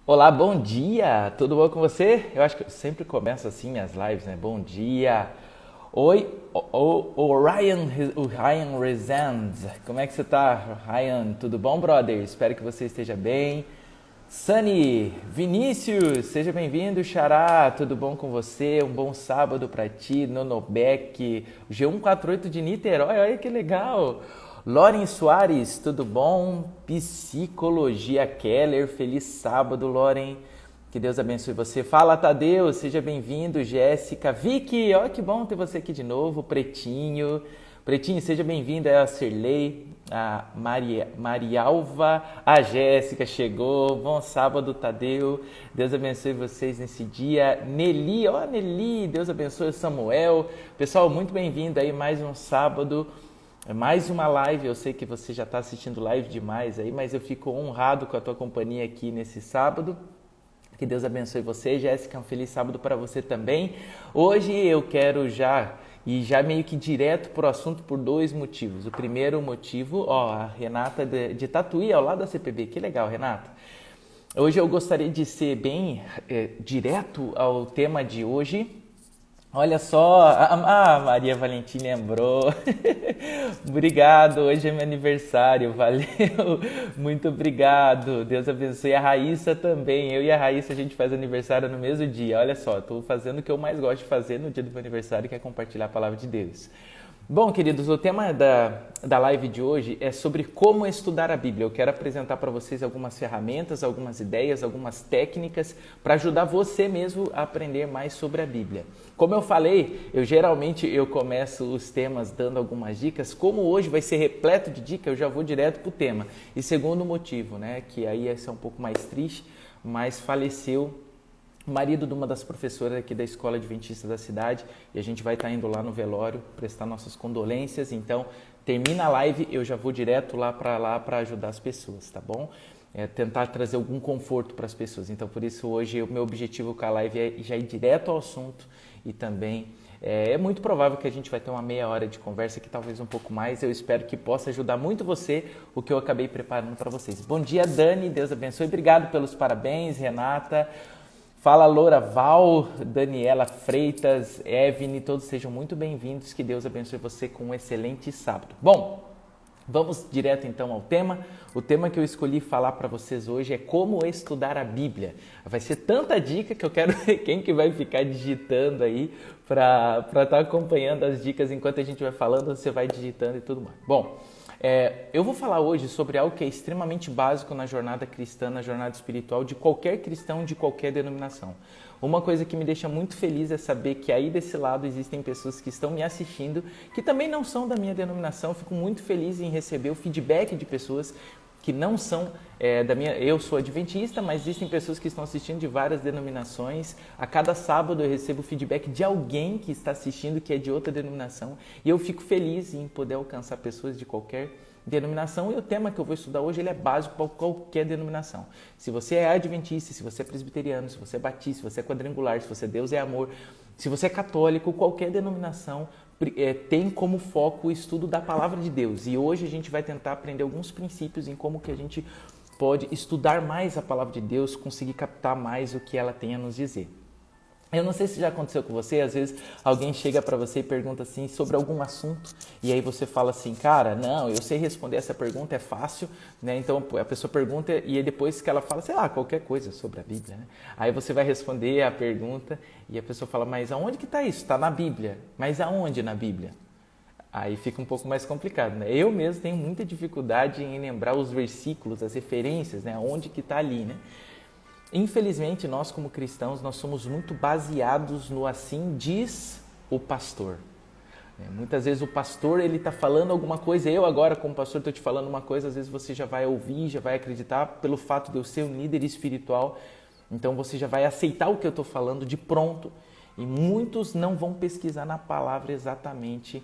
Olá, bom dia! Tudo bom com você? Eu acho que eu sempre começo assim minhas lives, né? Bom dia! Oi, o Ryan Rezende. Como é que você tá, Ryan? Tudo bom, brother? Espero que você esteja bem. Sunny, Vinícius, seja bem-vindo, Xará. Tudo bom com você? Um bom sábado pra ti, Nonobeck, G148 de Niterói, olha que legal! Loren Soares, tudo bom? Psicologia Keller, feliz sábado, Loren. Que Deus abençoe você. Fala, Tadeu, seja bem-vindo. Jéssica, Vicky, ó, que bom ter você aqui de novo. Pretinho, Pretinho, seja bem-vindo. É a Cirlei, a Marialva, a Jéssica chegou. Bom sábado, Tadeu. Deus abençoe vocês nesse dia. Nelly, ó, Nelly, Deus abençoe o Samuel. Pessoal, muito bem-vindo aí mais um sábado. Mais uma live, eu sei que você já está assistindo live demais aí, mas eu fico honrado com a tua companhia aqui nesse sábado. Que Deus abençoe você, Jéssica, um feliz sábado para você também. Hoje eu quero já meio que direto pro assunto por dois motivos. O primeiro motivo, ó, a Renata de Tatuí, ao lado da CPB, que legal, Renata. Hoje eu gostaria de ser bem direto ao tema de hoje. Olha só, Maria Valentim lembrou. Obrigado, hoje é meu aniversário, valeu. Muito obrigado. Deus abençoe a Raíssa também. Eu e a Raíssa a gente faz aniversário no mesmo dia. Olha só, estou fazendo o que eu mais gosto de fazer no dia do meu aniversário, que é compartilhar a palavra de Deus. Bom, queridos, o tema da live de hoje é sobre como estudar a Bíblia. Eu quero apresentar para vocês algumas ferramentas, algumas ideias, algumas técnicas para ajudar você mesmo a aprender mais sobre a Bíblia. Como eu falei, eu começo os temas dando algumas dicas. Como hoje vai ser repleto de dicas, eu já vou direto para o tema. E segundo motivo, né, que aí esse é um pouco mais triste, mas faleceu o marido de uma das professoras aqui da Escola Adventista da cidade, e a gente vai estar indo lá no velório prestar nossas condolências. Então, termina a live, eu já vou direto lá para ajudar as pessoas, tá bom? Tentar trazer algum conforto para as pessoas. Então, por isso hoje o meu objetivo com a live é já ir direto ao assunto e também é muito provável que a gente vai ter uma meia hora de conversa, que talvez um pouco mais. Eu espero que possa ajudar muito você o que eu acabei preparando para vocês. Bom dia, Dani, Deus abençoe. Obrigado pelos parabéns, Renata. Fala, Loura Val, Daniela Freitas, Evne, todos sejam muito bem-vindos. Que Deus abençoe você com um excelente sábado. Bom, vamos direto então ao tema. O tema que eu escolhi falar para vocês hoje é como estudar a Bíblia. Vai ser tanta dica que eu quero ver quem que vai ficar digitando aí para estar acompanhando as dicas enquanto a gente vai falando, você vai digitando e tudo mais. Bom, eu vou falar hoje sobre algo que é extremamente básico na jornada cristã, na jornada espiritual de qualquer cristão de qualquer denominação. Uma coisa que me deixa muito feliz é saber que aí desse lado existem pessoas que estão me assistindo, que também não são da minha denominação. Eu fico muito feliz em receber o feedback de pessoas que não são da minha... Eu sou adventista, mas existem pessoas que estão assistindo de várias denominações. A cada sábado eu recebo feedback de alguém que está assistindo que é de outra denominação. E eu fico feliz em poder alcançar pessoas de qualquer denominação. E o tema que eu vou estudar hoje ele é básico para qualquer denominação. Se você é adventista, se você é presbiteriano, se você é batista, se você é quadrangular, se você é Deus é amor, se você é católico, qualquer denominação tem como foco o estudo da palavra de Deus. E hoje a gente vai tentar aprender alguns princípios em como que a gente pode estudar mais a palavra de Deus, conseguir captar mais o que ela tem a nos dizer. Eu não sei se já aconteceu com você, às vezes alguém chega para você e pergunta assim sobre algum assunto, e aí você fala assim, cara, não, eu sei responder essa pergunta, é fácil, né? Então a pessoa pergunta e aí depois que ela fala, sei lá, qualquer coisa sobre a Bíblia, né? Aí você vai responder a pergunta e a pessoa fala, mas aonde que está isso? Está na Bíblia. Mas aonde na Bíblia? Aí fica um pouco mais complicado, né? Eu mesmo tenho muita dificuldade em lembrar os versículos, as referências, né? Onde que está ali, né? Infelizmente, nós como cristãos, nós somos muito baseados no assim diz o pastor. Muitas vezes o pastor ele está falando alguma coisa, eu agora como pastor estou te falando uma coisa, às vezes você já vai ouvir, já vai acreditar pelo fato de eu ser um líder espiritual, então você já vai aceitar o que eu estou falando de pronto e muitos não vão pesquisar na palavra exatamente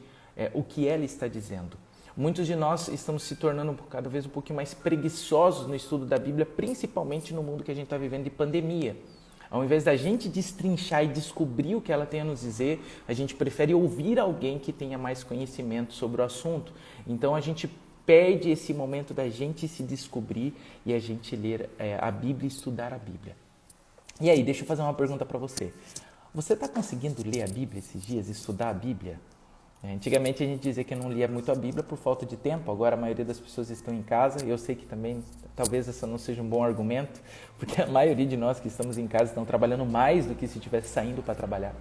o que ela está dizendo. Muitos de nós estamos se tornando cada vez um pouquinho mais preguiçosos no estudo da Bíblia, principalmente no mundo que a gente está vivendo de pandemia. Ao invés da gente destrinchar e descobrir o que ela tem a nos dizer, a gente prefere ouvir alguém que tenha mais conhecimento sobre o assunto. Então a gente perde esse momento da gente se descobrir e a gente ler a Bíblia e estudar a Bíblia. E aí, deixa eu fazer uma pergunta para você. Você está conseguindo ler a Bíblia esses dias, estudar a Bíblia? Antigamente a gente dizia que não lia muito a Bíblia por falta de tempo, agora a maioria das pessoas estão em casa, eu sei que também talvez essa não seja um bom argumento, porque a maioria de nós que estamos em casa estão trabalhando mais do que se estivesse saindo para trabalhar.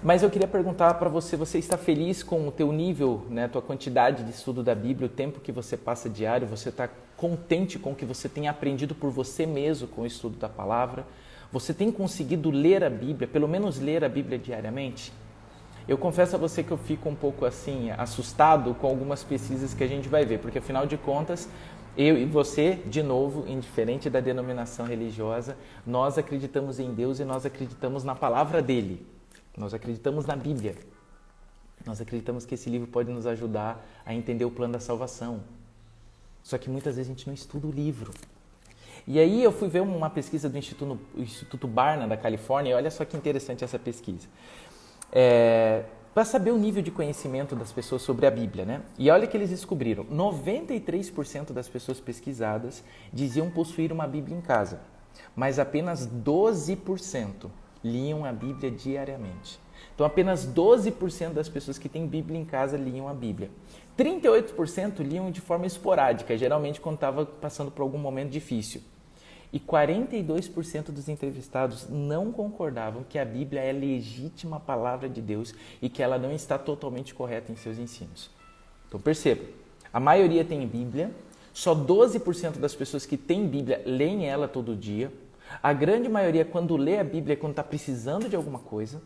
Mas eu queria perguntar para você, você está feliz com o teu nível, né, a tua quantidade de estudo da Bíblia, o tempo que você passa diário, você está contente com o que você tem aprendido por você mesmo com o estudo da palavra? Você tem conseguido ler a Bíblia, pelo menos ler a Bíblia diariamente? Eu confesso a você que eu fico um pouco assim, assustado com algumas pesquisas que a gente vai ver, porque afinal de contas, eu e você, de novo, indiferente da denominação religiosa, nós acreditamos em Deus e nós acreditamos na palavra dele. Nós acreditamos na Bíblia. Nós acreditamos que esse livro pode nos ajudar a entender o plano da salvação. Só que muitas vezes a gente não estuda o livro. E aí eu fui ver uma pesquisa do Instituto Barna, da Califórnia, e olha só que interessante essa pesquisa. Para saber o nível de conhecimento das pessoas sobre a Bíblia, né? E olha que eles descobriram, 93% das pessoas pesquisadas diziam possuir uma Bíblia em casa, mas apenas 12% liam a Bíblia diariamente. Então apenas 12% das pessoas que têm Bíblia em casa liam a Bíblia. 38% liam de forma esporádica, geralmente quando estava passando por algum momento difícil. E 42% dos entrevistados não concordavam que a Bíblia é a legítima palavra de Deus e que ela não está totalmente correta em seus ensinos. Então perceba, a maioria tem Bíblia, só 12% das pessoas que têm Bíblia leem ela todo dia. A grande maioria, quando lê a Bíblia, é quando está precisando de alguma coisa.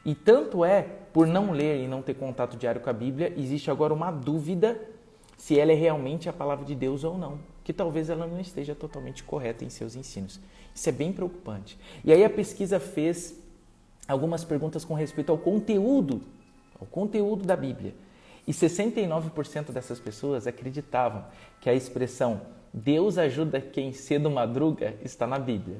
E tanto é, por não ler e não ter contato diário com a Bíblia, existe agora uma dúvida se ela é realmente a palavra de Deus ou não, que talvez ela não esteja totalmente correta em seus ensinos. Isso é bem preocupante. E aí a pesquisa fez algumas perguntas com respeito ao conteúdo da Bíblia. E 69% dessas pessoas acreditavam que a expressão Deus ajuda quem cedo madruga está na Bíblia.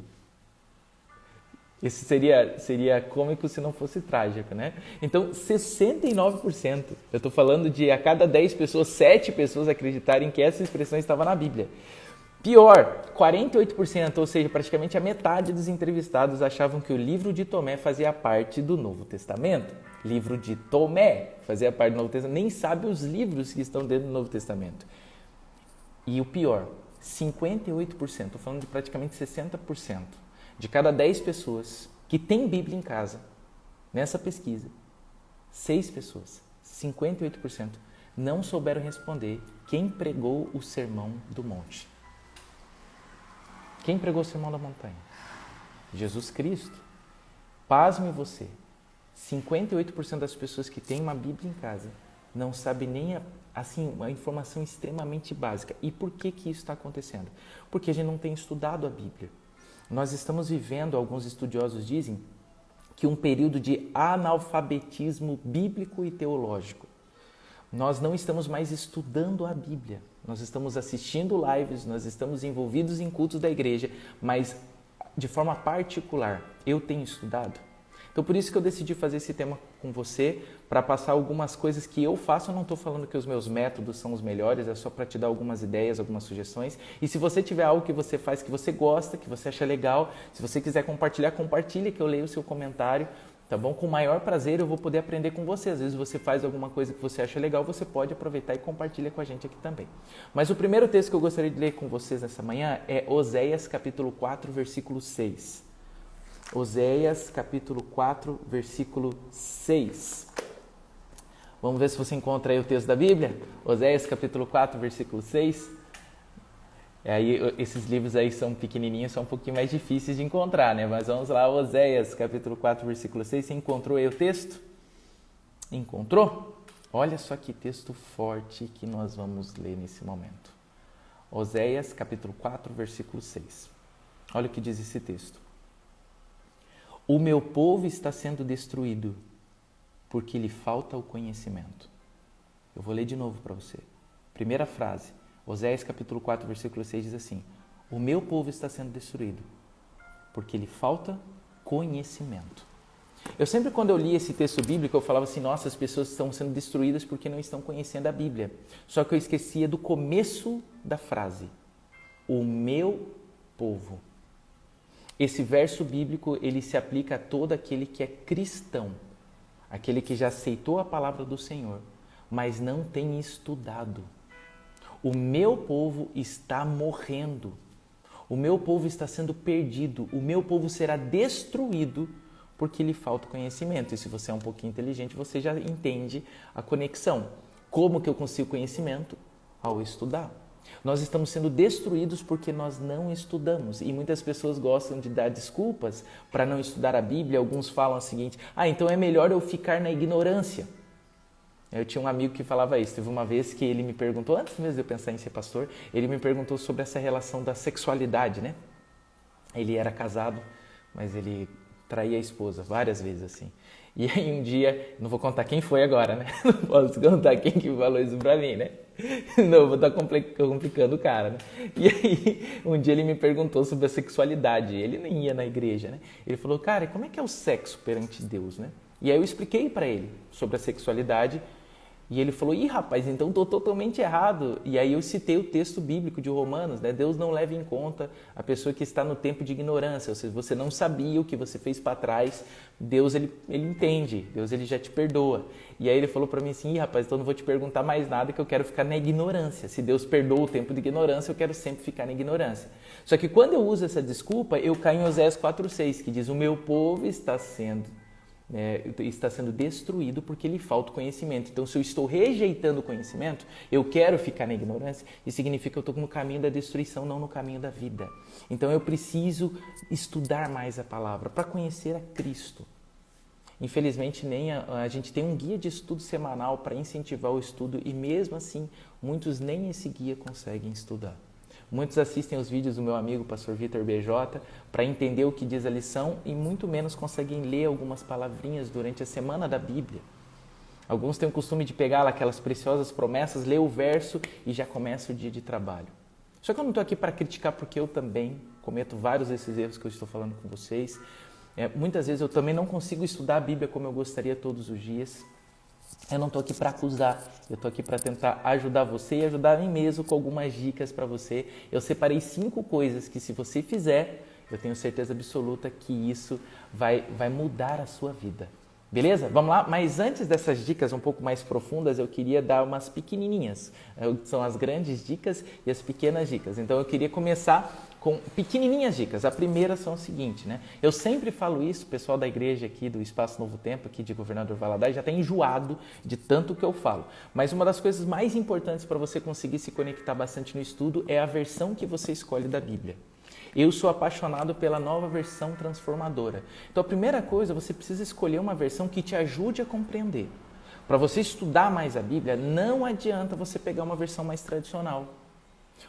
Isso seria cômico se não fosse trágico, né? Então, 69%. Eu estou falando de a cada 10 pessoas, 7 pessoas acreditarem que essa expressão estava na Bíblia. Pior, 48%, ou seja, praticamente a metade dos entrevistados achavam que o livro de Tomé fazia parte do Novo Testamento. Livro de Tomé fazia parte do Novo Testamento. Nem sabe os livros que estão dentro do Novo Testamento. E o pior, 58%, estou falando de praticamente 60%. De cada 10 pessoas que têm Bíblia em casa, nessa pesquisa, 6 pessoas, 58%, não souberam responder quem pregou o Sermão do Monte. Quem pregou o Sermão da Montanha? Jesus Cristo. Pasme você, 58% das pessoas que têm uma Bíblia em casa não sabem nem uma informação extremamente básica. E por que isso está acontecendo? Porque a gente não tem estudado a Bíblia. Nós estamos vivendo, alguns estudiosos dizem, que um período de analfabetismo bíblico e teológico. Nós não estamos mais estudando a Bíblia. Nós estamos assistindo lives, nós estamos envolvidos em cultos da igreja, mas de forma particular, eu tenho estudado. Então, por isso que eu decidi fazer esse tema com você, para passar algumas coisas que eu faço. Eu não estou falando que os meus métodos são os melhores, é só para te dar algumas ideias, algumas sugestões. E se você tiver algo que você faz, que você gosta, que você acha legal, se você quiser compartilhar, compartilhe, que eu leio o seu comentário, tá bom? Com o maior prazer eu vou poder aprender com você. Às vezes você faz alguma coisa que você acha legal, você pode aproveitar e compartilha com a gente aqui também. Mas o primeiro texto que eu gostaria de ler com vocês nessa manhã é Oséias, capítulo 4, versículo 6. Oséias, capítulo 4, versículo 6. Vamos ver se você encontra aí o texto da Bíblia? Oséias, capítulo 4, versículo 6. Aí, esses livros aí são pequenininhos, são um pouquinho mais difíceis de encontrar, né? Mas vamos lá, Oséias, capítulo 4, versículo 6. Você encontrou aí o texto? Encontrou? Olha só que texto forte que nós vamos ler nesse momento. Oséias, capítulo 4, versículo 6. Olha o que diz esse texto. O meu povo está sendo destruído porque lhe falta o conhecimento. Eu vou ler de novo para você. Primeira frase, Oséias capítulo 4, versículo 6 diz assim: o meu povo está sendo destruído porque lhe falta conhecimento. Eu sempre, quando eu li esse texto bíblico, eu falava assim, nossa, as pessoas estão sendo destruídas porque não estão conhecendo a Bíblia. Só que eu esquecia do começo da frase. O meu povo. Esse verso bíblico, ele se aplica a todo aquele que é cristão. Aquele que já aceitou a palavra do Senhor, mas não tem estudado. O meu povo está morrendo. O meu povo está sendo perdido. O meu povo será destruído porque lhe falta conhecimento. E se você é um pouquinho inteligente, você já entende a conexão. Como que eu consigo conhecimento? Ao estudar. Nós estamos sendo destruídos porque nós não estudamos. E muitas pessoas gostam de dar desculpas para não estudar a Bíblia. Alguns falam o seguinte, então é melhor eu ficar na ignorância. Eu tinha um amigo que falava isso. Teve uma vez que ele me perguntou, antes mesmo de eu pensar em ser pastor, ele me perguntou sobre essa relação da sexualidade, né? Ele era casado, mas ele traía a esposa várias vezes, assim. E aí um dia, não vou contar quem foi agora, né? Não posso contar quem que falou isso pra mim, né? Não, vou estar complicando o cara, né? E aí, um dia ele me perguntou sobre a sexualidade. Ele nem ia na igreja, né? Ele falou, cara, como é que é o sexo perante Deus, né? E aí eu expliquei para ele sobre a sexualidade. E ele falou, rapaz, então estou totalmente errado. E aí eu citei o texto bíblico de Romanos, né? Deus não leva em conta a pessoa que está no tempo de ignorância. Ou seja, você não sabia o que você fez para trás, Deus ele entende, Deus ele já te perdoa. E aí ele falou para mim assim, rapaz, então não vou te perguntar mais nada que eu quero ficar na ignorância. Se Deus perdoa o tempo de ignorância, eu quero sempre ficar na ignorância. Só que quando eu uso essa desculpa, eu caio em Oséias 4:6, que diz, o meu povo está sendo destruído porque lhe falta conhecimento. Então, se eu estou rejeitando o conhecimento, eu quero ficar na ignorância, isso significa que eu estou no caminho da destruição, não no caminho da vida. Então, eu preciso estudar mais a palavra para conhecer a Cristo. Infelizmente, a gente tem um guia de estudo semanal para incentivar o estudo e mesmo assim, muitos nem esse guia conseguem estudar. Muitos assistem os vídeos do meu amigo, pastor Vitor BJ, para entender o que diz a lição e muito menos conseguem ler algumas palavrinhas durante a semana da Bíblia. Alguns têm o costume de pegar aquelas preciosas promessas, ler o verso e já começa o dia de trabalho. Só que eu não estou aqui para criticar porque eu também cometo vários desses erros que eu estou falando com vocês. Muitas vezes eu também não consigo estudar a Bíblia como eu gostaria todos os dias. Eu não estou aqui para acusar, eu estou aqui para tentar ajudar você e ajudar a mim mesmo com algumas dicas para você. Eu separei 5 coisas que se você fizer, eu tenho certeza absoluta que isso vai mudar a sua vida. Beleza? Vamos lá? Mas antes dessas dicas um pouco mais profundas, eu queria dar umas pequenininhas. São as grandes dicas e as pequenas dicas. Então eu queria começar com pequenininhas dicas. A primeira são o seguinte, né? Eu sempre falo isso, o pessoal da igreja aqui do Espaço Novo Tempo, aqui de Governador Valadares, já está enjoado de tanto que eu falo. Mas uma das coisas mais importantes para você conseguir se conectar bastante no estudo é a versão que você escolhe da Bíblia. Eu sou apaixonado pela nova versão transformadora. Então, a primeira coisa, você precisa escolher uma versão que te ajude a compreender. Para você estudar mais a Bíblia, não adianta você pegar uma versão mais tradicional.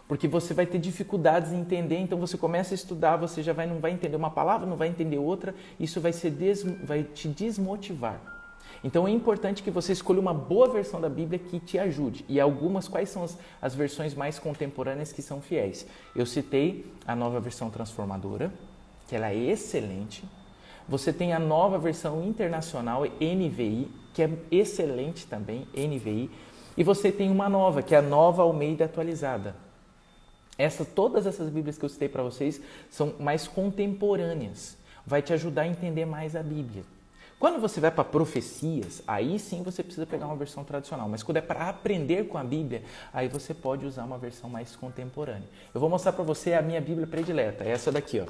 Porque você vai ter dificuldades em entender, então você começa a estudar, você já não vai entender uma palavra, não vai entender outra, isso vai te desmotivar. Então é importante que você escolha uma boa versão da Bíblia que te ajude. E quais são as versões mais contemporâneas que são fiéis? Eu citei a nova versão transformadora, que ela é excelente. Você tem a nova versão internacional, NVI, que é excelente também, NVI. E você tem uma nova, que é a Nova Almeida atualizada. Todas essas Bíblias que eu citei para vocês são mais contemporâneas. Vai te ajudar a entender mais a Bíblia. Quando você vai para profecias, aí sim você precisa pegar uma versão tradicional. Mas quando é para aprender com a Bíblia, aí você pode usar uma versão mais contemporânea. Eu vou mostrar para você a minha Bíblia predileta. Essa daqui, ó.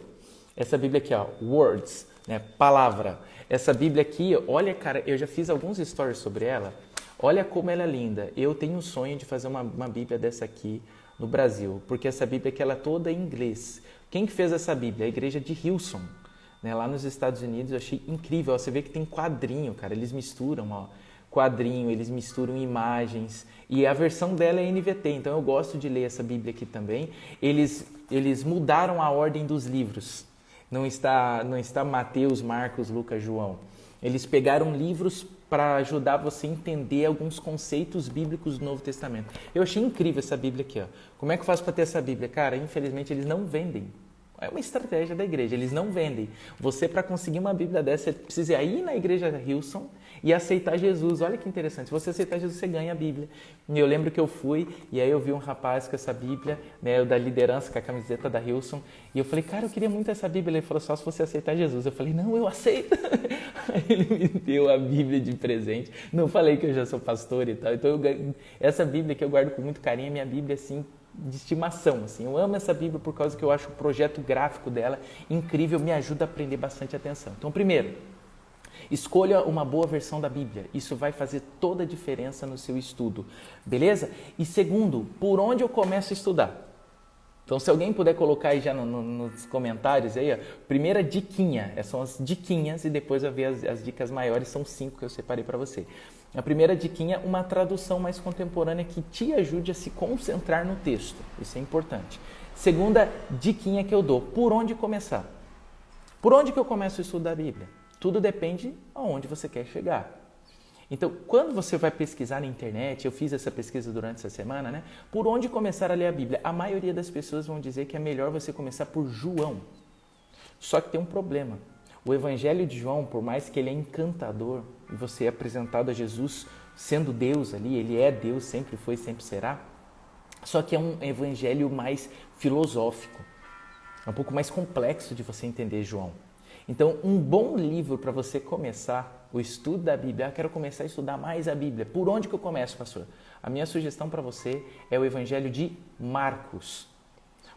Essa Bíblia aqui, ó. Words, né? Palavra. Essa Bíblia aqui, olha, cara, eu já fiz alguns stories sobre ela. Olha como ela é linda. Eu tenho um sonho de fazer uma Bíblia dessa aqui no Brasil. Porque essa Bíblia aqui, ela é toda em inglês. Quem que fez essa Bíblia? A igreja de Hillsong. Lá nos Estados Unidos, eu achei incrível. Você vê que tem quadrinho, cara. Eles misturam quadrinho, eles misturam imagens. E a versão dela é NVT, então eu gosto de ler essa Bíblia aqui também. Eles mudaram a ordem dos livros. Não está Mateus, Marcos, Lucas, João. Eles pegaram livros para ajudar você a entender alguns conceitos bíblicos do Novo Testamento. Eu achei incrível essa Bíblia aqui. Ó. Como é que eu faço para ter essa Bíblia? Cara, infelizmente eles não vendem. É uma estratégia da igreja, eles não vendem. Você, para conseguir uma Bíblia dessa, você precisa ir na igreja Hillsong e aceitar Jesus. Olha que interessante, se você aceitar Jesus, você ganha a Bíblia. E eu lembro que eu fui, e aí eu vi um rapaz com essa Bíblia, né, da liderança, com a camiseta da Hillsong, e eu falei, cara, eu queria muito essa Bíblia. Ele falou, só se você aceitar Jesus. Eu falei, não, eu aceito. Aí ele me deu a Bíblia de presente. Não falei que eu já sou pastor e tal. Então, essa Bíblia que eu guardo com muito carinho é minha Bíblia, assim, de estimação, assim. Eu amo essa Bíblia por causa que eu acho o projeto gráfico dela incrível, me ajuda a prender bastante atenção. Então, primeiro, escolha uma boa versão da Bíblia. Isso vai fazer toda a diferença no seu estudo, beleza? E segundo, por onde eu começo a estudar? Então, se alguém puder colocar aí já nos comentários aí, ó, primeira diquinha, essas são as diquinhas e depois eu ver as dicas maiores, são 5 que eu separei para você. A primeira diquinha, uma tradução mais contemporânea que te ajude a se concentrar no texto, isso é importante. Segunda diquinha que eu dou, por onde começar? Por onde que eu começo a estudar a Bíblia? Tudo depende aonde você quer chegar. Então, quando você vai pesquisar na internet, eu fiz essa pesquisa durante essa semana, né? Por onde começar a ler a Bíblia? A maioria das pessoas vão dizer que é melhor você começar por João. Só que tem um problema. O Evangelho de João, por mais que ele é encantador, e você é apresentado a Jesus sendo Deus ali, ele é Deus, sempre foi, sempre será, só que é um evangelho mais filosófico. É um pouco mais complexo de você entender João. Então, um bom livro para você começar o estudo da Bíblia. Quero começar a estudar mais a Bíblia. Por onde que eu começo, pastor? A minha sugestão para você é o Evangelho de Marcos.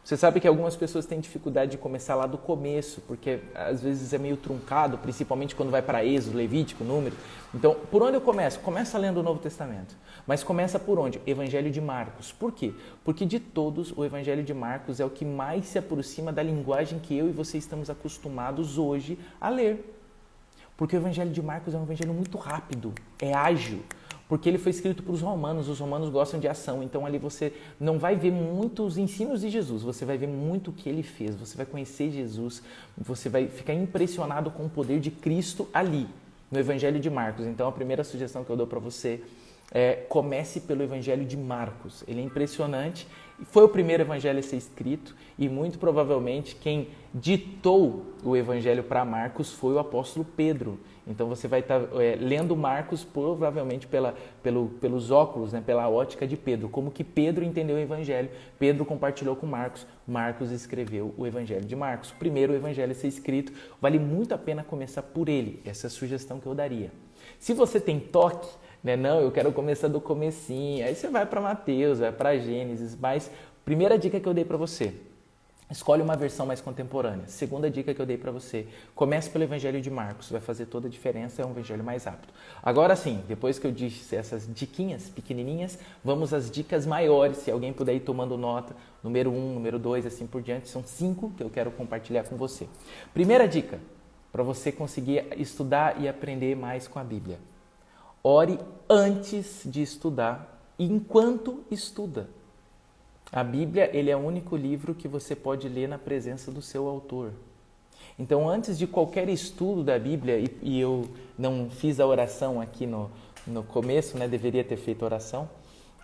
Você sabe que algumas pessoas têm dificuldade de começar lá do começo, porque às vezes é meio truncado, principalmente quando vai para Êxodo, Levítico, Número. Então, por onde eu começo? Começa lendo o Novo Testamento. Mas começa por onde? Evangelho de Marcos. Por quê? Porque de todos, o Evangelho de Marcos é o que mais se aproxima da linguagem que eu e você estamos acostumados hoje a ler. Porque o Evangelho de Marcos é um evangelho muito rápido, é ágil. Porque ele foi escrito para os romanos gostam de ação, então ali você não vai ver muitos ensinos de Jesus, você vai ver muito o que ele fez, você vai conhecer Jesus, você vai ficar impressionado com o poder de Cristo ali, no Evangelho de Marcos. Então a primeira sugestão que eu dou para você é comece pelo Evangelho de Marcos, ele é impressionante, foi o primeiro evangelho a ser escrito e muito provavelmente quem ditou o evangelho para Marcos foi o apóstolo Pedro. Então você vai estar lendo Marcos provavelmente pelos óculos, né, pela ótica de Pedro, como que Pedro entendeu o evangelho, Pedro compartilhou com Marcos, Marcos escreveu o Evangelho de Marcos. Primeiro o evangelho a ser escrito, vale muito a pena começar por ele, essa é a sugestão que eu daria. Se você tem toque, né, não, eu quero começar do comecinho, aí você vai para Mateus, vai para Gênesis, mas primeira dica que eu dei para você, escolhe uma versão mais contemporânea. Segunda dica que eu dei para você, comece pelo Evangelho de Marcos, vai fazer toda a diferença, é um evangelho mais rápido. Agora sim, depois que eu disse essas diquinhas pequenininhas, vamos às dicas maiores, se alguém puder ir tomando nota, número 1, número 2, assim por diante, são 5 que eu quero compartilhar com você. Primeira dica, para você conseguir estudar e aprender mais com a Bíblia. Ore antes de estudar e enquanto estuda. A Bíblia, ele é o único livro que você pode ler na presença do seu autor. Então, antes de qualquer estudo da Bíblia, e eu não fiz a oração aqui no começo, né? Deveria ter feito a oração,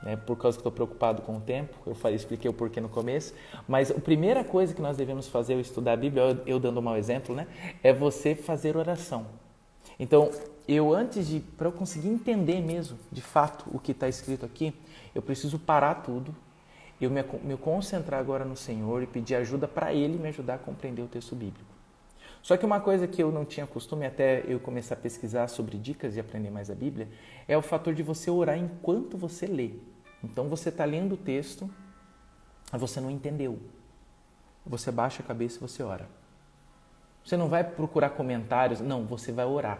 né? Por causa que estou preocupado com o tempo, expliquei o porquê no começo, mas a primeira coisa que nós devemos fazer ao estudar a Bíblia, eu dando um mau exemplo, né? É você fazer oração. Então, para eu conseguir entender mesmo, de fato, o que está escrito aqui, eu preciso parar tudo, eu me concentrar agora no Senhor e pedir ajuda para Ele me ajudar a compreender o texto bíblico. Só que uma coisa que eu não tinha costume até eu começar a pesquisar sobre dicas e aprender mais a Bíblia, é o fator de você orar enquanto você lê. Então, você está lendo o texto, você não entendeu. Você baixa a cabeça e você ora. Você não vai procurar comentários, não, você vai orar.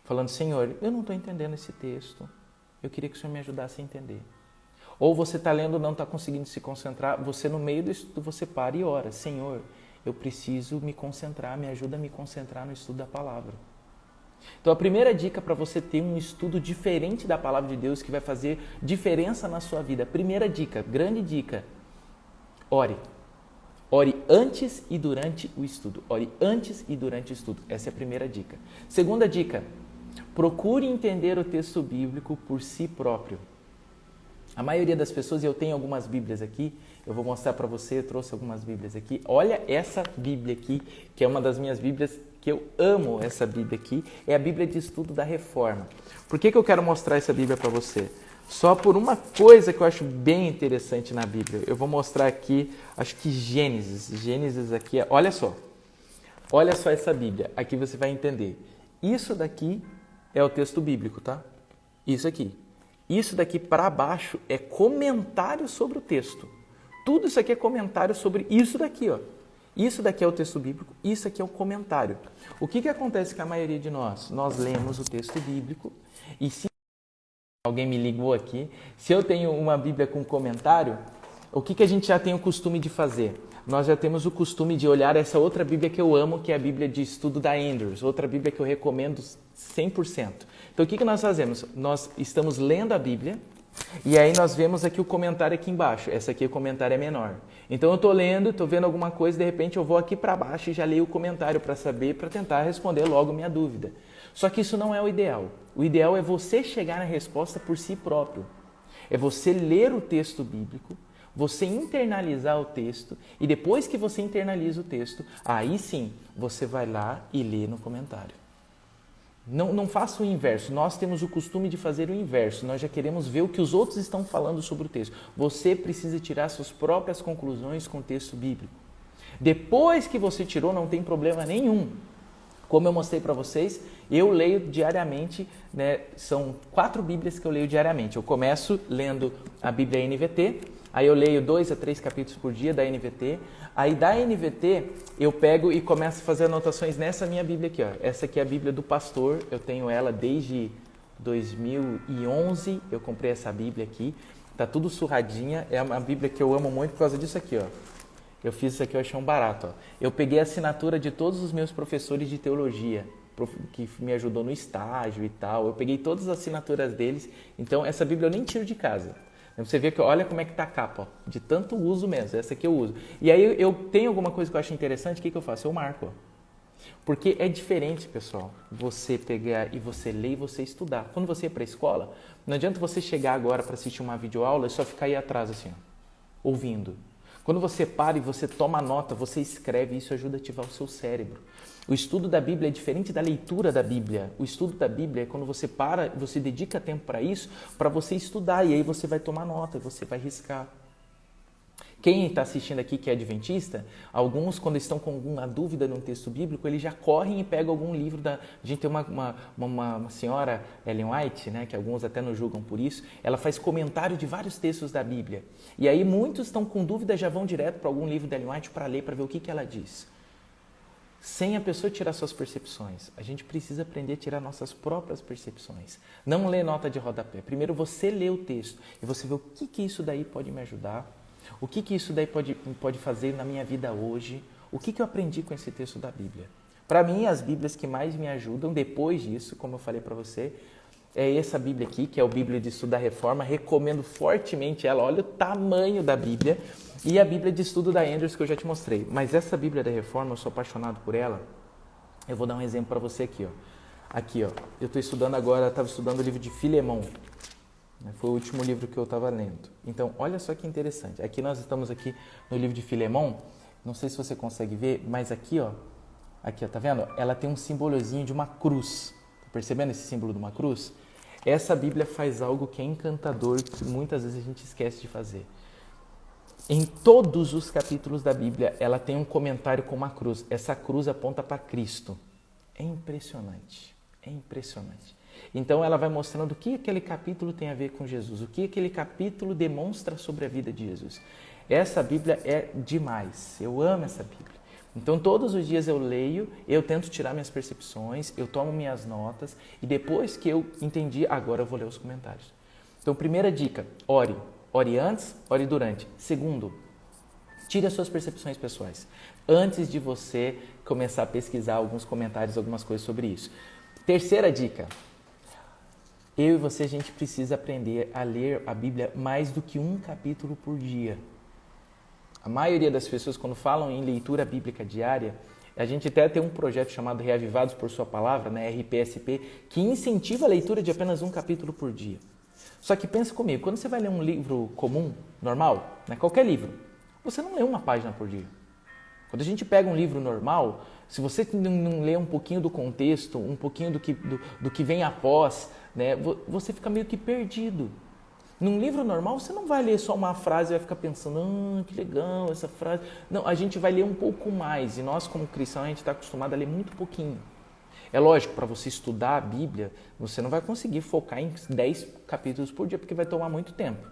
Falando, Senhor, eu não estou entendendo esse texto, eu queria que o Senhor me ajudasse a entender. Ou você está lendo, não está conseguindo se concentrar, você no meio do estudo, você para e ora, Senhor, eu preciso me concentrar, me ajuda a me concentrar no estudo da palavra. Então a primeira dica para você ter um estudo diferente da palavra de Deus, que vai fazer diferença na sua vida, primeira dica, grande dica, ore. Ore antes e durante o estudo. Ore antes e durante o estudo. Essa é a primeira dica. Segunda dica, procure entender o texto bíblico por si próprio. A maioria das pessoas, e eu tenho algumas bíblias aqui, eu vou mostrar para você, eu trouxe algumas Bíblias aqui. Olha essa Bíblia aqui, que é uma das minhas Bíblias, que eu amo essa Bíblia aqui, é a Bíblia de Estudo da Reforma. Por que eu quero mostrar essa Bíblia para você? Só por uma coisa que eu acho bem interessante na Bíblia. Eu vou mostrar aqui, acho que Gênesis aqui, olha só essa Bíblia, aqui você vai entender. Isso daqui é o texto bíblico, tá? Isso aqui. Isso daqui para baixo é comentário sobre o texto. Tudo isso aqui é comentário sobre isso daqui, ó. Isso daqui é o texto bíblico, isso aqui é o comentário. O que acontece com a maioria de nós? Nós lemos o texto bíblico e se alguém me ligou aqui, se eu tenho uma Bíblia com comentário, o que a gente já tem o costume de fazer? Nós já temos o costume de olhar essa outra Bíblia que eu amo, que é a Bíblia de Estudo da Andrews, outra Bíblia que eu recomendo 100%. Então o que nós fazemos? Nós estamos lendo a Bíblia e aí nós vemos aqui o comentário aqui embaixo. Essa aqui o comentário é menor. Então eu estou lendo, estou vendo alguma coisa, de repente eu vou aqui para baixo e já leio o comentário para saber, para tentar responder logo minha dúvida. Só que isso não é o ideal. O ideal é você chegar na resposta por si próprio. É você ler o texto bíblico, você internalizar o texto e depois que você internaliza o texto, aí sim você vai lá e lê no comentário. Não faça o inverso. Nós temos o costume de fazer o inverso. Nós já queremos ver o que os outros estão falando sobre o texto. Você precisa tirar suas próprias conclusões com o texto bíblico. Depois que você tirou, não tem problema nenhum. Como eu mostrei para vocês, eu leio diariamente, né? São 4 Bíblias que eu leio diariamente. Eu começo lendo a Bíblia NVT, aí eu leio 2 a 3 capítulos por dia da NVT. Aí da NVT eu pego e começo a fazer anotações nessa minha Bíblia aqui, ó. Essa aqui é a Bíblia do pastor, eu tenho ela desde 2011, eu comprei essa Bíblia aqui. Tá tudo surradinha, é uma Bíblia que eu amo muito por causa disso aqui, ó. Eu fiz isso aqui, eu achei um barato, ó. Eu peguei a assinatura de todos os meus professores de teologia, que me ajudou no estágio e tal. Eu peguei todas as assinaturas deles, então essa Bíblia eu nem tiro de casa. Você vê que olha como é que tá a capa, ó, de tanto uso mesmo, essa aqui eu uso. E aí eu tenho alguma coisa que eu acho interessante, o que eu faço? Eu marco, ó. Porque é diferente, pessoal, você pegar e você ler e você estudar. Quando você ir para a escola, não adianta você chegar agora para assistir uma videoaula e só ficar aí atrás assim, ó, ouvindo. Quando você para e você toma nota, você escreve, isso ajuda a ativar o seu cérebro. O estudo da Bíblia é diferente da leitura da Bíblia. O estudo da Bíblia é quando você para, você dedica tempo para isso, para você estudar, e aí você vai tomar nota, você vai riscar. Quem está assistindo aqui que é adventista, alguns quando estão com alguma dúvida num texto bíblico, eles já correm e pegam algum livro da... A gente tem uma senhora, Ellen White, né, que alguns até nos julgam por isso, ela faz comentário de vários textos da Bíblia. E aí muitos estão com dúvida, já vão direto para algum livro da Ellen White para ler, para ver o que ela diz. Sem a pessoa tirar suas percepções. A gente precisa aprender a tirar nossas próprias percepções. Não ler nota de rodapé. Primeiro você lê o texto e você vê o que isso daí pode me ajudar. O que isso daí pode fazer na minha vida hoje? O que eu aprendi com esse texto da Bíblia? Para mim, as Bíblias que mais me ajudam depois disso, como eu falei para você, é essa Bíblia aqui, que é a Bíblia de Estudo da Reforma. Recomendo fortemente ela. Olha o tamanho da Bíblia. E a Bíblia de Estudo da Andrews, que eu já te mostrei. Mas essa Bíblia da Reforma, eu sou apaixonado por ela. Eu vou dar um exemplo para você aqui, ó. Aqui, ó. Eu estou estudando agora, estava estudando o livro de Filemão. Foi o último livro que eu estava lendo. Então, olha só que interessante. Aqui nós estamos aqui no livro de Filemão. Não sei se você consegue ver, mas aqui, ó, tá vendo? Ela tem um simbolozinho de uma cruz. Tá percebendo esse símbolo de uma cruz? Essa Bíblia faz algo que é encantador, que muitas vezes a gente esquece de fazer. Em todos os capítulos da Bíblia, ela tem um comentário com uma cruz. Essa cruz aponta para Cristo. É impressionante. É impressionante. Então ela vai mostrando o que aquele capítulo tem a ver com Jesus, o que aquele capítulo demonstra sobre a vida de Jesus. Essa Bíblia é demais, eu amo essa Bíblia. Então todos os dias eu leio, eu tento tirar minhas percepções, eu tomo minhas notas e depois que eu entendi, agora eu vou ler os comentários. Então primeira dica, ore. Ore antes, ore durante. Segundo, tire as suas percepções pessoais, antes de você começar a pesquisar alguns comentários, algumas coisas sobre isso. Terceira dica, eu e você, a gente precisa aprender a ler a Bíblia mais do que um capítulo por dia. A maioria das pessoas, quando falam em leitura bíblica diária, a gente até tem um projeto chamado Reavivados por Sua Palavra, né, RPSP, que incentiva a leitura de apenas um capítulo por dia. Só que pensa comigo, quando você vai ler um livro comum, normal, né, qualquer livro, Você não lê uma página por dia. Quando a gente pega um livro normal, se você não lê um pouquinho do contexto, um pouquinho do que vem após, né, você fica meio que perdido. Num livro normal, você não vai ler só uma frase e vai ficar pensando, que legal essa frase. Não, a gente vai ler um pouco mais. E nós, como cristãos, a gente está acostumado a ler muito pouquinho. É lógico, para você estudar a Bíblia, você não vai conseguir focar em 10 capítulos por dia, porque vai tomar muito tempo.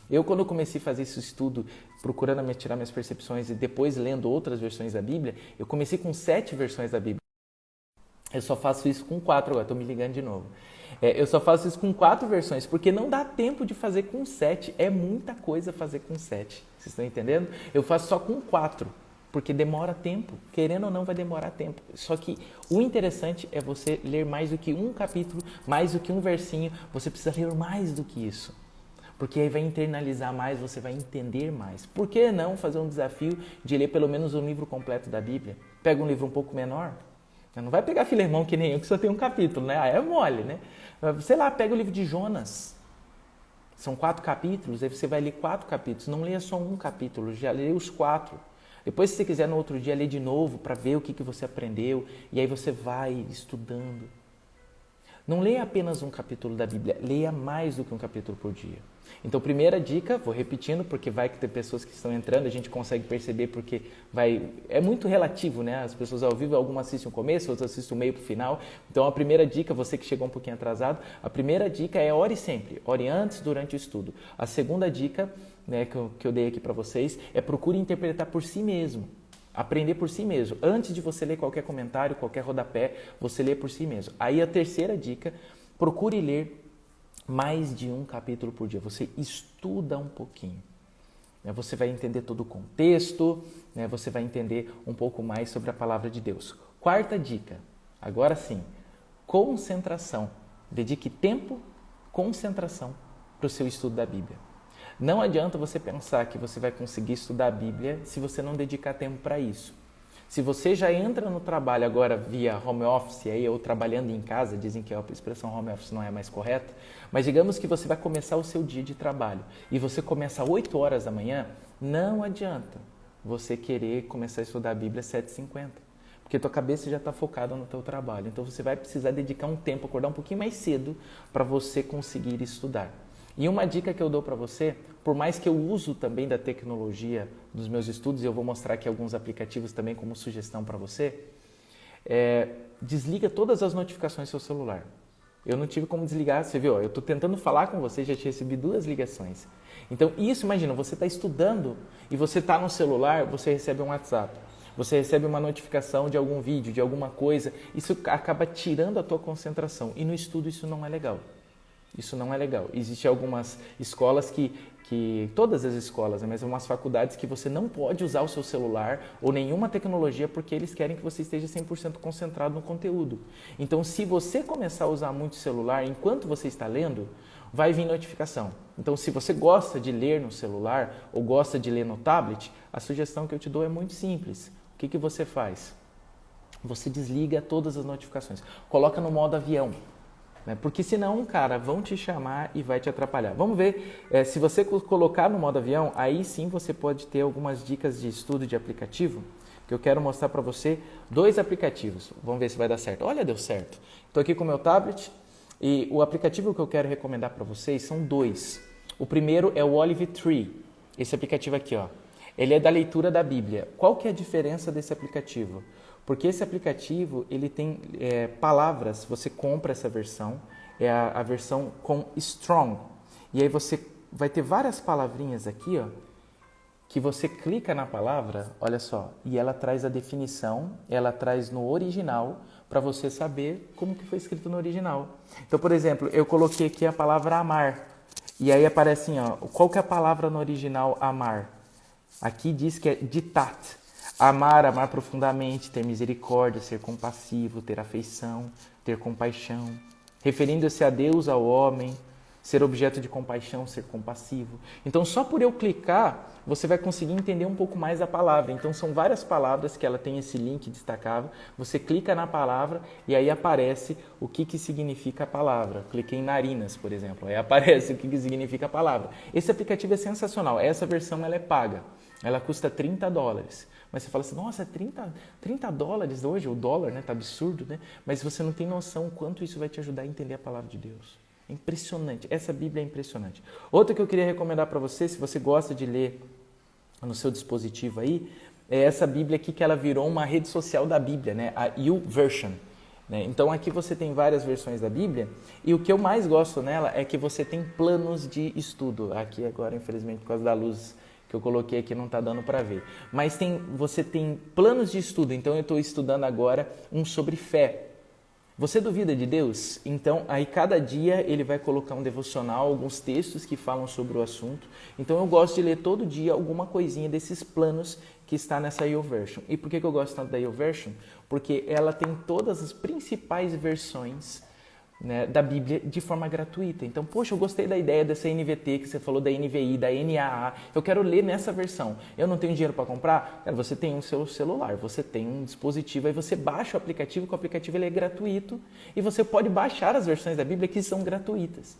Eu, quando eu comecei a fazer esse estudo, procurando tirar minhas percepções e depois lendo outras versões da Bíblia, eu comecei com 7 versões da Bíblia. Eu só faço isso com 4 agora, estou me ligando de novo. Eu só faço isso com 4 versões, porque não dá tempo de fazer com 7. É muita coisa fazer com 7. Vocês estão entendendo? Eu faço só com 4, porque demora tempo. Querendo ou não, vai demorar tempo. Só que o interessante é você ler mais do que um capítulo, mais do que um versinho. Você precisa ler mais do que isso. Porque aí vai internalizar mais, você vai entender mais. Por que não fazer um desafio de ler pelo menos um livro completo da Bíblia? Pega um livro um pouco menor. Não vai pegar Filemão que nem eu, que só tem um capítulo, né? É mole, né? Sei lá, pega o livro de Jonas. São 4 capítulos, aí você vai ler 4 capítulos. Não leia só um capítulo, já lê os 4. Depois, se você quiser, no outro dia, ler de novo para ver o que você aprendeu. E aí você vai estudando. Não leia apenas um capítulo da Bíblia, leia mais do que um capítulo por dia. Então, primeira dica, vou repetindo, porque vai que tem pessoas que estão entrando, a gente consegue perceber porque é muito relativo, né? As pessoas ao vivo, algumas assistem o começo, outras assistem o meio para o final. Então, a primeira dica, você que chegou um pouquinho atrasado, a primeira dica é ore sempre, ore antes, durante o estudo. A segunda dica, né, que eu dei aqui para vocês, é procure interpretar por si mesmo. Aprender por si mesmo. Antes de você ler qualquer comentário, qualquer rodapé, você lê por si mesmo. Aí a terceira dica, procure ler mais de um capítulo por dia. Você estuda um pouquinho. Você vai entender todo o contexto, né? Você vai entender um pouco mais sobre a palavra de Deus. Quarta dica, agora sim, concentração. Dedique tempo, concentração para o seu estudo da Bíblia. Não adianta você pensar que você vai conseguir estudar a Bíblia se você não dedicar tempo para isso. Se você já entra no trabalho agora via home office aí, ou trabalhando em casa, dizem que a expressão home office não é mais correta, mas digamos que você vai começar o seu dia de trabalho e você começa às 8 horas da manhã, não adianta você querer começar a estudar a Bíblia às 7h50. Porque tua cabeça já está focada no teu trabalho. Então você vai precisar dedicar um tempo, acordar um pouquinho mais cedo para você conseguir estudar. E uma dica que eu dou para você, por mais que eu uso também da tecnologia dos meus estudos, e eu vou mostrar aqui alguns aplicativos também como sugestão para você, desliga todas as notificações do seu celular. Eu não tive como desligar, você viu? Eu estou tentando falar com você, já te recebi 2 ligações. Então, isso, imagina, você está estudando e você está no celular, você recebe um WhatsApp. Você recebe uma notificação de algum vídeo, de alguma coisa, isso acaba tirando a tua concentração. E no estudo isso não é legal. Isso não é legal. Existem algumas escolas todas as escolas, né, mas algumas faculdades que você não pode usar o seu celular ou nenhuma tecnologia porque eles querem que você esteja 100% concentrado no conteúdo. Então, se você começar a usar muito o celular enquanto você está lendo, vai vir notificação. Então, se você gosta de ler no celular ou gosta de ler no tablet, a sugestão que eu te dou é muito simples. O que você faz? Você desliga todas as notificações. Coloca no modo avião. Porque senão, cara, vão te chamar e vai te atrapalhar. Vamos ver, se você colocar no modo avião, aí sim você pode ter algumas dicas de estudo de aplicativo, que eu quero mostrar para você 2 aplicativos. Vamos ver se vai dar certo. Olha, deu certo. Estou aqui com o meu tablet e o aplicativo que eu quero recomendar para vocês são 2. O primeiro é o Olive Tree, esse aplicativo aqui, ó. Ele é da leitura da Bíblia. Qual que é a diferença desse aplicativo? Porque esse aplicativo, ele tem palavras, você compra essa versão, é a versão com Strong. E aí você vai ter várias palavrinhas aqui, ó, que você clica na palavra, olha só, e ela traz a definição, ela traz no original, para você saber como que foi escrito no original. Então, por exemplo, eu coloquei aqui a palavra amar, e aí aparece assim, ó, qual que é a palavra no original amar? Aqui diz que é ditat. Amar profundamente, ter misericórdia, ser compassivo, ter afeição, ter compaixão. Referindo-se a Deus, ao homem, ser objeto de compaixão, ser compassivo. Então, só por eu clicar, você vai conseguir entender um pouco mais a palavra. Então, são várias palavras que ela tem esse link destacável. Você clica na palavra e aí aparece o que significa a palavra. Cliquei em narinas, por exemplo. Aí aparece o que significa a palavra. Esse aplicativo é sensacional. Essa versão ela é paga. ela custa $30. Mas você fala assim, nossa, $30 hoje, o dólar, né, tá absurdo, né? Mas você não tem noção o quanto isso vai te ajudar a entender a palavra de Deus. É impressionante, essa Bíblia é impressionante. Outra que eu queria recomendar para você, se você gosta de ler no seu dispositivo aí, é essa Bíblia aqui que ela virou uma rede social da Bíblia, né? A YouVersion. Né? Então aqui você tem várias versões da Bíblia e o que eu mais gosto nela é que você tem planos de estudo. Aqui agora, infelizmente, por causa da luz que eu coloquei aqui, não está dando para ver. Mas você tem planos de estudo, então eu estou estudando agora um sobre fé. Você duvida de Deus? Então, aí cada dia ele vai colocar um devocional, alguns textos que falam sobre o assunto. Então, eu gosto de ler todo dia alguma coisinha desses planos que está nessa YouVersion. E por que eu gosto tanto da YouVersion? Porque ela tem todas as principais versões, né, da Bíblia de forma gratuita. Então, poxa, eu gostei da ideia dessa NVT que você falou, da NVI, da NAA. Eu quero ler nessa versão. Eu não tenho dinheiro para comprar? Cara, você tem um seu celular, você tem um dispositivo, aí você baixa o aplicativo, que o aplicativo ele é gratuito e você pode baixar as versões da Bíblia que são gratuitas.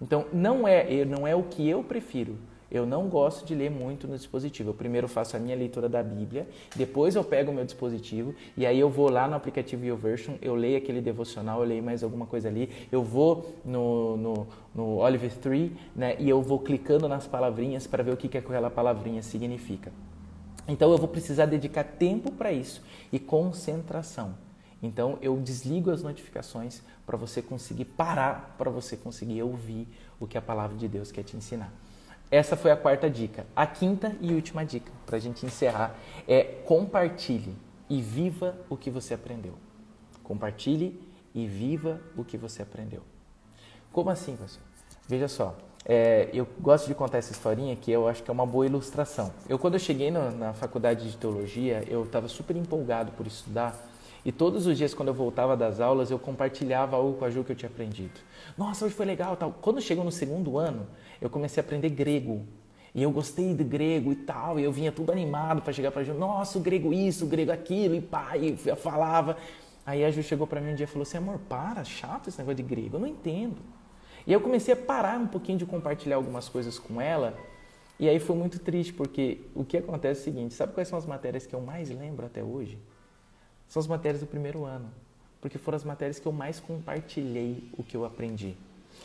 Então, não é o que eu prefiro. Eu não gosto de ler muito no dispositivo. Eu primeiro faço a minha leitura da Bíblia, depois eu pego o meu dispositivo e aí eu vou lá no aplicativo YouVersion, eu leio aquele devocional, eu leio mais alguma coisa ali, eu vou no Olive Tree, né, e eu vou clicando nas palavrinhas para ver o que aquela palavrinha significa. Então eu vou precisar dedicar tempo para isso e concentração. Então eu desligo as notificações para você conseguir parar, para você conseguir ouvir o que a palavra de Deus quer te ensinar. Essa foi a quarta dica. A quinta e última dica, para a gente encerrar, é compartilhe e viva o que você aprendeu. Compartilhe e viva o que você aprendeu. Como assim, pastor? Veja só, eu gosto de contar essa historinha que eu acho que é uma boa ilustração. Quando eu cheguei na faculdade de teologia, eu estava super empolgado por estudar. E todos os dias, quando eu voltava das aulas, eu compartilhava algo com a Ju que eu tinha aprendido. Nossa, hoje foi legal, tal. Quando chegou no segundo ano, eu comecei a aprender grego. E eu gostei de grego e tal. E eu vinha tudo animado para chegar para a Ju. Nossa, o grego isso, o grego aquilo. E pá, e eu falava. Aí a Ju chegou para mim um dia e falou assim, amor, para, chato esse negócio de grego, eu não entendo. E eu comecei a parar um pouquinho de compartilhar algumas coisas com ela. E aí foi muito triste, porque o que acontece é o seguinte, sabe quais são as matérias que eu mais lembro até hoje? São as matérias do primeiro ano, porque foram as matérias que eu mais compartilhei o que eu aprendi.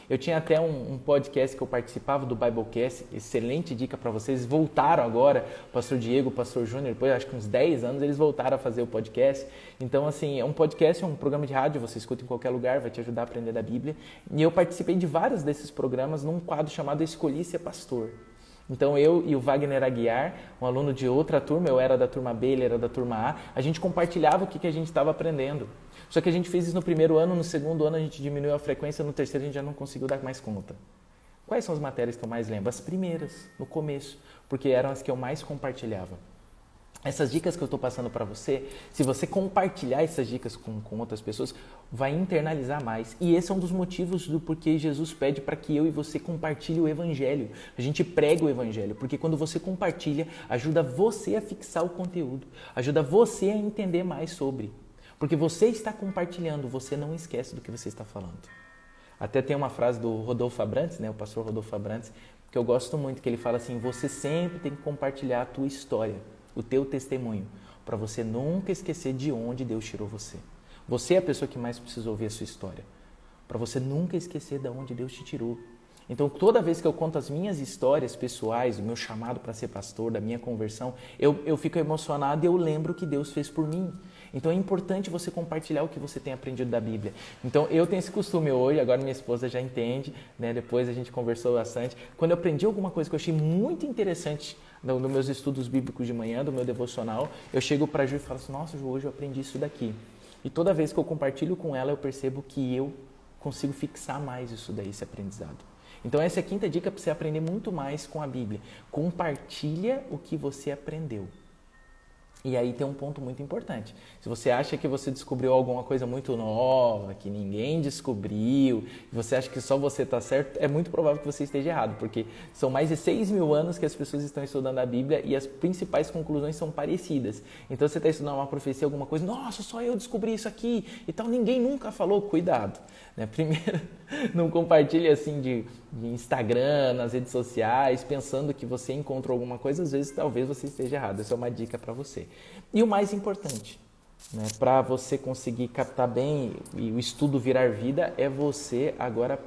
Eu tinha até um podcast que eu participava do Biblecast, excelente dica para vocês, voltaram agora, o pastor Diego, o pastor Júnior, depois acho que uns 10 anos eles voltaram a fazer o podcast. Então assim, é um podcast, é um programa de rádio, você escuta em qualquer lugar, vai te ajudar a aprender da Bíblia. E eu participei de vários desses programas num quadro chamado Escolhi Ser Pastor. Então eu e o Wagner Aguiar, um aluno de outra turma, eu era da turma B, ele era da turma A, a gente compartilhava o que a gente estava aprendendo. Só que a gente fez isso no primeiro ano, no segundo ano a gente diminuiu a frequência, no terceiro a gente já não conseguiu dar mais conta. Quais são as matérias que eu mais lembro? As primeiras, no começo, porque eram as que eu mais compartilhava. Essas dicas que eu estou passando para você, se você compartilhar essas dicas com outras pessoas, vai internalizar mais. E esse é um dos motivos do porquê Jesus pede para que eu e você compartilhe o Evangelho. A gente prega o Evangelho, porque quando você compartilha, ajuda você a fixar o conteúdo, ajuda você a entender mais sobre. Porque você está compartilhando, você não esquece do que você está falando. Até tem uma frase do Rodolfo Abrantes, né, o pastor Rodolfo Abrantes, que eu gosto muito, que ele fala assim, você sempre tem que compartilhar a tua história, o teu testemunho, para você nunca esquecer de onde Deus tirou você. Você é a pessoa que mais precisa ouvir a sua história, para você nunca esquecer de onde Deus te tirou. Então, toda vez que eu conto as minhas histórias pessoais, o meu chamado para ser pastor, da minha conversão, eu fico emocionado e eu lembro o que Deus fez por mim. Então, é importante você compartilhar o que você tem aprendido da Bíblia. Então, eu tenho esse costume hoje, agora minha esposa já entende, né? Depois a gente conversou bastante. Quando eu aprendi alguma coisa que eu achei muito interessante nos meus estudos bíblicos de manhã, do meu devocional, eu chego para a Ju e falo assim, nossa, Ju, hoje eu aprendi isso daqui. E toda vez que eu compartilho com ela, eu percebo que eu consigo fixar mais isso daí, esse aprendizado. Então essa é a quinta dica para você aprender muito mais com a Bíblia. Compartilha o que você aprendeu. E aí tem um ponto muito importante. Se você acha que você descobriu alguma coisa muito nova, que ninguém descobriu, e você acha que só você está certo, é muito provável que você esteja errado, porque são mais de 6.000 anos que as pessoas estão estudando a Bíblia e as principais conclusões são parecidas. Então você está estudando uma profecia, alguma coisa, nossa, só eu descobri isso aqui e tal, ninguém nunca falou, cuidado. Né? Primeiro, não compartilhe assim de Instagram, nas redes sociais, pensando que você encontrou alguma coisa, às vezes talvez você esteja errado. Essa é uma dica para você. E o mais importante, né, para você conseguir captar bem e o estudo virar vida, é você agora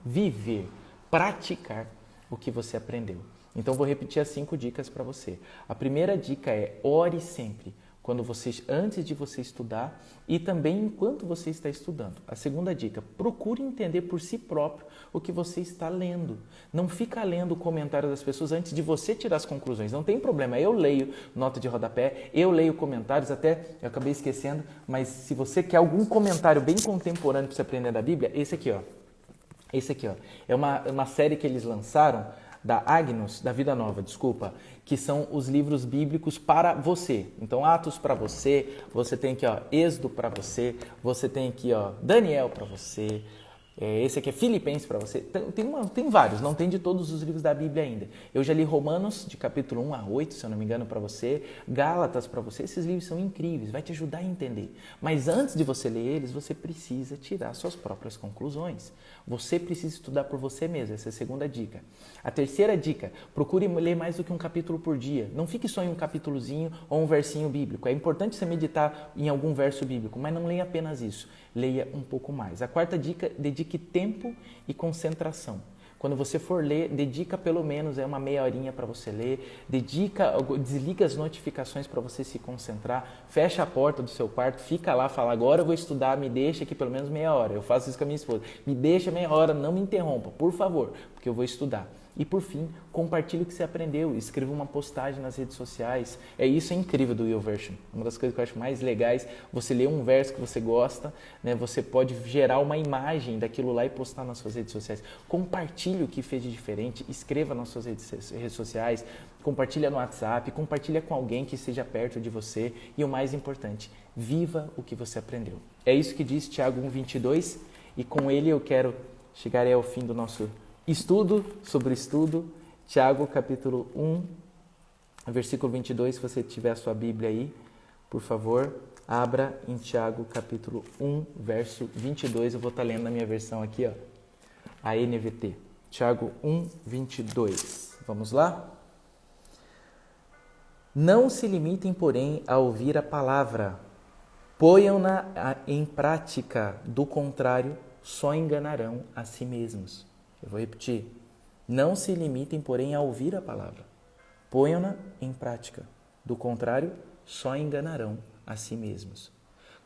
viver, praticar o que você aprendeu. Então vou repetir as 5 dicas para você. A primeira dica é: ore sempre. Antes de você estudar e também enquanto você está estudando. A segunda dica: procure entender por si próprio o que você está lendo. Não fica lendo o comentário das pessoas antes de você tirar as conclusões. Não tem problema, eu leio nota de rodapé, eu leio comentários, até eu acabei esquecendo, mas se você quer algum comentário bem contemporâneo para você aprender da Bíblia, esse aqui, ó. Esse aqui, ó. É uma série que eles lançaram, da Agnus, da Vida Nova, desculpa, que são os livros bíblicos para você. Então, Atos para você, você tem aqui, ó, Êxodo para você tem aqui, ó, Daniel para você, esse aqui é Filipenses para você. Tem vários, não tem de todos os livros da Bíblia ainda. Eu já li Romanos, de capítulo 1 a 8, se eu não me engano, para você. Gálatas para você. Esses livros são incríveis, vai te ajudar a entender. Mas antes de você ler eles, você precisa tirar suas próprias conclusões. Você precisa estudar por você mesmo. Essa é a segunda dica. A terceira dica: procure ler mais do que um capítulo por dia. Não fique só em um capítulozinho ou um versinho bíblico. É importante você meditar em algum verso bíblico, mas não leia apenas isso. Leia um pouco mais. A quarta dica: dedique tempo e concentração. Quando você for ler, dedica pelo menos uma meia horinha para você ler, desliga as notificações para você se concentrar, fecha a porta do seu quarto, fica lá, fala: agora eu vou estudar, me deixa aqui pelo menos meia hora. Eu faço isso com a minha esposa. Me deixa meia hora, não me interrompa, por favor, porque eu vou estudar. E por fim, compartilhe o que você aprendeu, escreva uma postagem nas redes sociais. Isso é incrível do YouVersion. Uma das coisas que eu acho mais legais, você lê um verso que você gosta, né? Você pode gerar uma imagem daquilo lá e postar nas suas redes sociais. Compartilhe o que fez de diferente, escreva nas suas redes sociais, compartilha no WhatsApp, compartilha com alguém que esteja perto de você. E o mais importante, viva o que você aprendeu. É isso que diz Tiago 1:22, e com ele eu quero chegar ao fim do nosso estudo sobre o estudo. Tiago capítulo 1, versículo 22, se você tiver a sua Bíblia aí, por favor, abra em Tiago capítulo 1, verso 22, eu vou estar lendo na minha versão aqui, ó, a NVT. Tiago 1, 22, vamos lá? Não se limitem, porém, a ouvir a palavra, ponham-na em prática, do contrário, só enganarão a si mesmos. Eu vou repetir. Não se limitem, porém, a ouvir a palavra. Ponham-na em prática. Do contrário, só enganarão a si mesmos.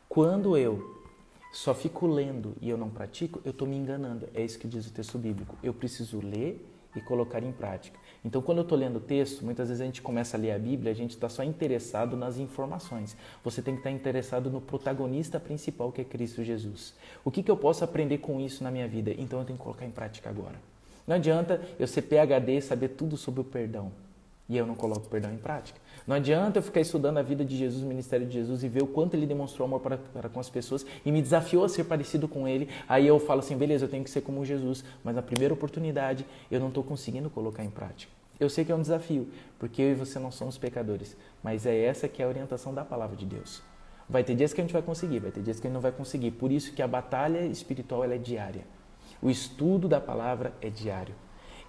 Quando eu só fico lendo e eu não pratico, eu estou me enganando. É isso que diz o texto bíblico. Eu preciso ler e colocar em prática. Então, quando eu estou lendo o texto, muitas vezes a gente começa a ler a Bíblia, a gente está só interessado nas informações. Você tem que estar interessado no protagonista principal, que é Cristo Jesus. O que eu posso aprender com isso na minha vida? Então, eu tenho que colocar em prática agora. Não adianta eu ser PhD e saber tudo sobre o perdão e eu não coloco o perdão em prática. Não adianta eu ficar estudando a vida de Jesus, o ministério de Jesus, e ver o quanto ele demonstrou amor para com as pessoas e me desafiou a ser parecido com ele. Aí eu falo assim, beleza, eu tenho que ser como Jesus, mas na primeira oportunidade eu não estou conseguindo colocar em prática. Eu sei que é um desafio, porque eu e você não somos pecadores, mas é essa que é a orientação da palavra de Deus. Vai ter dias que a gente vai conseguir, vai ter dias que a gente não vai conseguir. Por isso que a batalha espiritual ela é diária. O estudo da palavra é diário.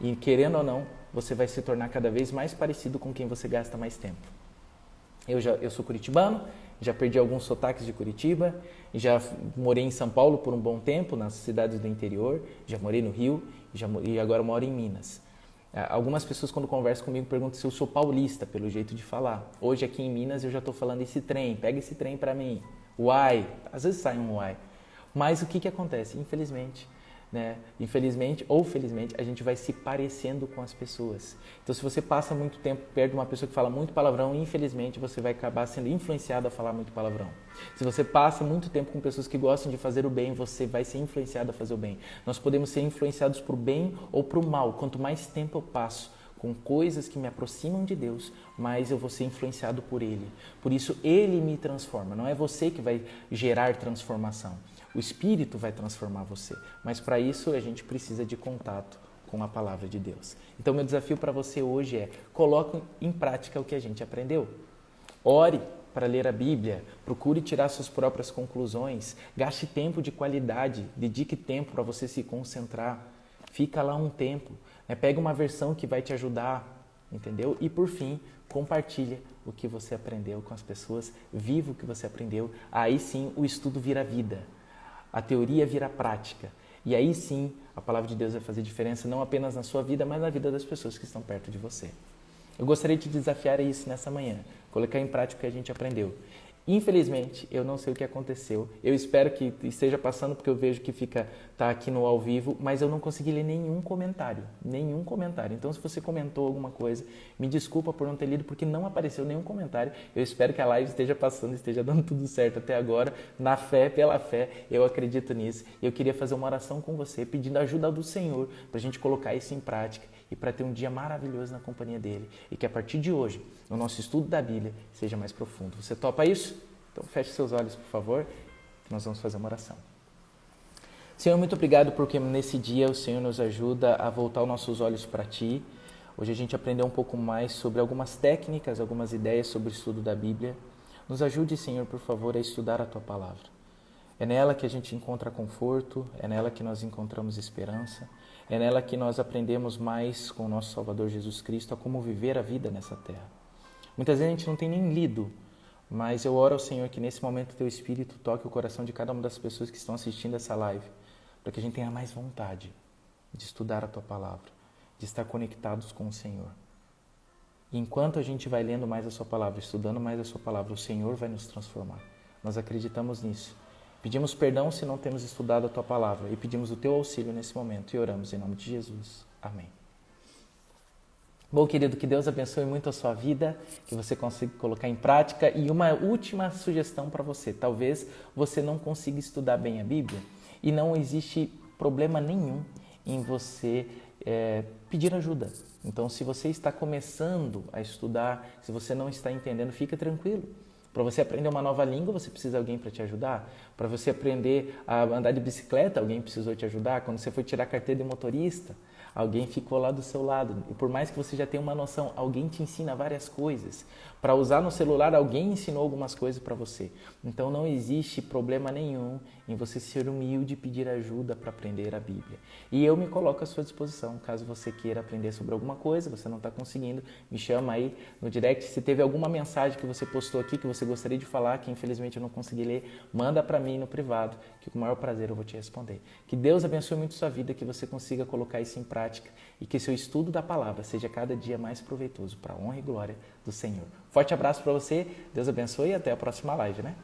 E querendo ou não, você vai se tornar cada vez mais parecido com quem você gasta mais tempo. Eu sou curitibano, já perdi alguns sotaques de Curitiba, já morei em São Paulo por um bom tempo, nas cidades do interior, já morei no Rio e agora moro em Minas. Algumas pessoas quando conversam comigo perguntam se eu sou paulista, pelo jeito de falar. Hoje aqui em Minas eu já estou falando esse trem, pega esse trem para mim, uai, às vezes sai um uai. Mas o que acontece? Infelizmente ou felizmente, a gente vai se parecendo com as pessoas. Então, se você passa muito tempo perto de uma pessoa que fala muito palavrão, infelizmente, você vai acabar sendo influenciado a falar muito palavrão. Se você passa muito tempo com pessoas que gostam de fazer o bem, você vai ser influenciado a fazer o bem. Nós podemos ser influenciados para o bem ou para o mal. Quanto mais tempo eu passo com coisas que me aproximam de Deus, mais eu vou ser influenciado por Ele. Por isso, Ele me transforma. Não é você que vai gerar transformação. O Espírito vai transformar você. Mas para isso, a gente precisa de contato com a palavra de Deus. Então, meu desafio para você hoje é: coloque em prática o que a gente aprendeu. Ore para ler a Bíblia, procure tirar suas próprias conclusões, gaste tempo de qualidade, dedique tempo para você se concentrar, fica lá um tempo, pega uma versão que vai te ajudar, entendeu? E por fim, compartilha o que você aprendeu com as pessoas, viva o que você aprendeu, aí sim o estudo vira vida, a teoria vira prática, e aí sim a palavra de Deus vai fazer diferença não apenas na sua vida, mas na vida das pessoas que estão perto de você. Eu gostaria de te desafiar a isso nessa manhã, colocar em prática o que a gente aprendeu. Infelizmente, eu não sei o que aconteceu. Eu espero que esteja passando, porque eu vejo que tá aqui no ao vivo, mas eu não consegui ler nenhum comentário. Nenhum comentário. Então, se você comentou alguma coisa, me desculpa por não ter lido, porque não apareceu nenhum comentário. Eu espero que a live esteja passando, esteja dando tudo certo até agora. Na fé, pela fé, eu acredito nisso. Eu queria fazer uma oração com você, pedindo a ajuda do Senhor, para a gente colocar isso em prática e para ter um dia maravilhoso na companhia dele. E que a partir de hoje, o nosso estudo da Bíblia seja mais profundo. Você topa isso? Então feche seus olhos, por favor, que nós vamos fazer uma oração. Senhor, muito obrigado porque nesse dia o Senhor nos ajuda a voltar os nossos olhos para Ti. Hoje a gente aprendeu um pouco mais sobre algumas técnicas, algumas ideias sobre o estudo da Bíblia. Nos ajude, Senhor, por favor, a estudar a Tua Palavra. É nela que a gente encontra conforto, é nela que nós encontramos esperança, é nela que nós aprendemos mais com o nosso Salvador Jesus Cristo a como viver a vida nessa terra. Muitas vezes a gente não tem nem lido, mas eu oro ao Senhor que nesse momento o Teu Espírito toque o coração de cada uma das pessoas que estão assistindo essa live, para que a gente tenha mais vontade de estudar a Tua Palavra, de estar conectados com o Senhor. E enquanto a gente vai lendo mais a Sua Palavra, estudando mais a Sua Palavra, o Senhor vai nos transformar. Nós acreditamos nisso. Pedimos perdão se não temos estudado a Tua Palavra e pedimos o Teu auxílio nesse momento e oramos em nome de Jesus. Amém. Bom, querido, que Deus abençoe muito a sua vida, que você consiga colocar em prática. E uma última sugestão para você. Talvez você não consiga estudar bem a Bíblia e não existe problema nenhum em você pedir ajuda. Então, se você está começando a estudar, se você não está entendendo, fica tranquilo. Para você aprender uma nova língua, você precisa de alguém para te ajudar. Para você aprender a andar de bicicleta, alguém precisou te ajudar. Quando você foi tirar a carteira de motorista, alguém ficou lá do seu lado. E por mais que você já tenha uma noção, alguém te ensina várias coisas. Para usar no celular, alguém ensinou algumas coisas para você. Então não existe problema nenhum em você ser humilde e pedir ajuda para aprender a Bíblia. E eu me coloco à sua disposição, caso você queira aprender sobre alguma coisa, você não está conseguindo, me chama aí no direct. Se teve alguma mensagem que você postou aqui, que você gostaria de falar, que infelizmente eu não consegui ler, manda para mim no privado, que com o maior prazer eu vou te responder. Que Deus abençoe muito sua vida, que você consiga colocar isso em prática e que seu estudo da palavra seja cada dia mais proveitoso para a honra e glória do Senhor. Forte abraço para você, Deus abençoe e até a próxima live, né?